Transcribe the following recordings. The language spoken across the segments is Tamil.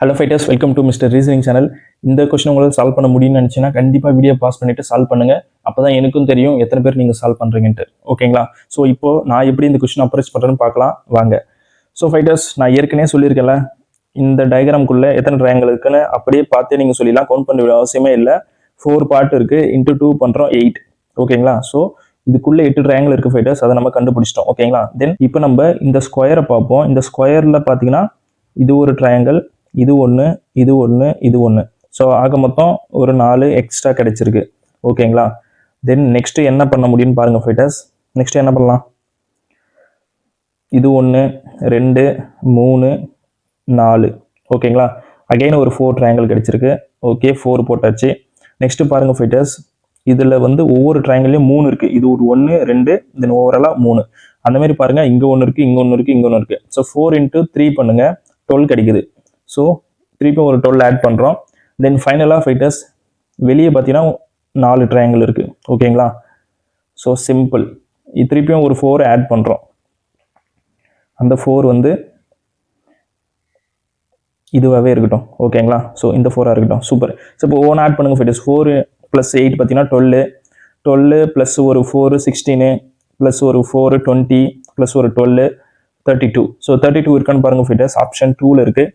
Hello fighters, welcome to mister reasoning channel. இந்த கொஸ்டின் உங்களால் சால்வ் பண்ண முடியும்னு நினச்சின்னா கண்டிப்பாக வீடியோ பாஸ் பண்ணிட்டு சால்வ் பண்ணுங்க. அப்போ தான் எனக்கும் தெரியும் எத்தனை பேர் நீங்கள் சால்வ் பண்ணுறீங்கன்ட்டு. ஓகேங்களா? ஸோ இப்போ நான் எப்படி இந்த கொஸ்டின் அப்ரோச் பண்ணுறேன்னு பார்க்கலாம் வாங்க. ஸோ ஃபைட்டர்ஸ், நான் ஏற்கனவே சொல்லியிருக்கேன்ல, இந்த டயக்ராம்குள்ளே எத்தனை ட்ரையாங்கிள் இருக்குன்னு அப்படியே பார்த்தே நீங்கள் சொல்லிடலாம். கவுண்ட் பண்ண வேண்டிய அவசியமே இல்லை. 4 பார்ட் இருக்குது, இன்ட்டு 2 பண்ணுறோம் 8. ஓகேங்களா? ஸோ இதுக்குள்ளே 8 ட்ரையாங்கிள் இருக்குது ஃபைட்டர்ஸ், அதை நம்ம கண்டுபிடிச்சிட்டோம். ஓகேங்களா? தென் இப்போ நம்ம இந்த ஸ்கொயரை பார்ப்போம். இந்த ஸ்கொயரில் பார்த்தீங்கன்னா இது ஒரு ட்ரையாங்கிள், இது ஒன்று, இது ஒன்று, இது ஒன்று. ஸோ ஆக மொத்தம் ஒரு 4 எக்ஸ்ட்ரா கிடைச்சிருக்கு. ஓகேங்களா? தென் நெக்ஸ்ட்டு என்ன பண்ண முடியும்னு பாருங்கள் ஃபைட்டர்ஸ். நெக்ஸ்ட்டு என்ன பண்ணலாம்? இது 1 2 3 4. ஓகேங்களா? அகைன் ஒரு 4 ட்ரையாங்கிள் கிடைச்சிருக்கு. ஓகே, 4 போட்டாச்சு. நெக்ஸ்ட்டு பாருங்கள் ஃபைட்டர்ஸ், இதில் வந்து ஒவ்வொரு ட்ரையாங்கிள்லையும் 3 இருக்குது. இது ஒரு 1 2 தென் ஓவராலாக 3. அந்த மாதிரி பாருங்கள், இங்கே ஒன்று இருக்குது, இங்கே ஒன்று இருக்குது, இங்கே ஒன்று இருக்குது. ஸோ 4 × 3 பண்ணுங்கள், 12 கிடைக்குது. ஸோ திருப்பியும் ஒரு 12 ஆட் பண்ணுறோம். தென் ஃபைனலாக ஃபைட்டர்ஸ் வெளியே பார்த்தீங்கன்னா 4 ட்ரையாங்கிள் இருக்குது. ஓகேங்களா? So simple. திருப்பியும் ஒரு 4 ஆட் பண்ணுறோம். அந்த 4 வந்து இதுவாகவே இருக்கட்டும். ஓகேங்களா? ஸோ இந்த 4 இருக்கட்டும். சூப்பர். ஸோ இப்போ ஒவ்வொன்று ஆட் பண்ணுங்கள் ஃபைட்டர்ஸ். 4 + 8 பார்த்தீங்கன்னா 12 12 + ஒரு 4 16 + ஒரு 4 20 + ஒரு 12 32. ஸோ 32 இருக்கான்னு பாருங்கள் ஃபைட்டர்ஸ். ஆப்ஷன் 2ல் இருக்குது.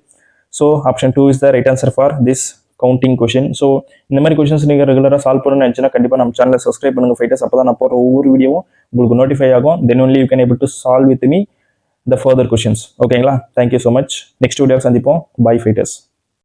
So option 2 is the right answer for this counting question. So இந்த மாதிரி கொஷின்ஸ் நீங்கள் ரெகுலராக சால்வ் பண்ணணும்னு நினச்சினா கண்டிப்பாக நம்ம சேனலை சப்ஸ்கிரைப் பண்ணுங்கள் ஃபைட்டர்ஸ். அப்போ தான் நான் போகிற ஒவ்வொரு வீடியோவும் உங்களுக்கு நோட்டிஃபை ஆகும். Then only you can able to solve with me the further questions. ஓகேங்களா? Thank you so much. Next video சந்திப்போம். Bye fighters.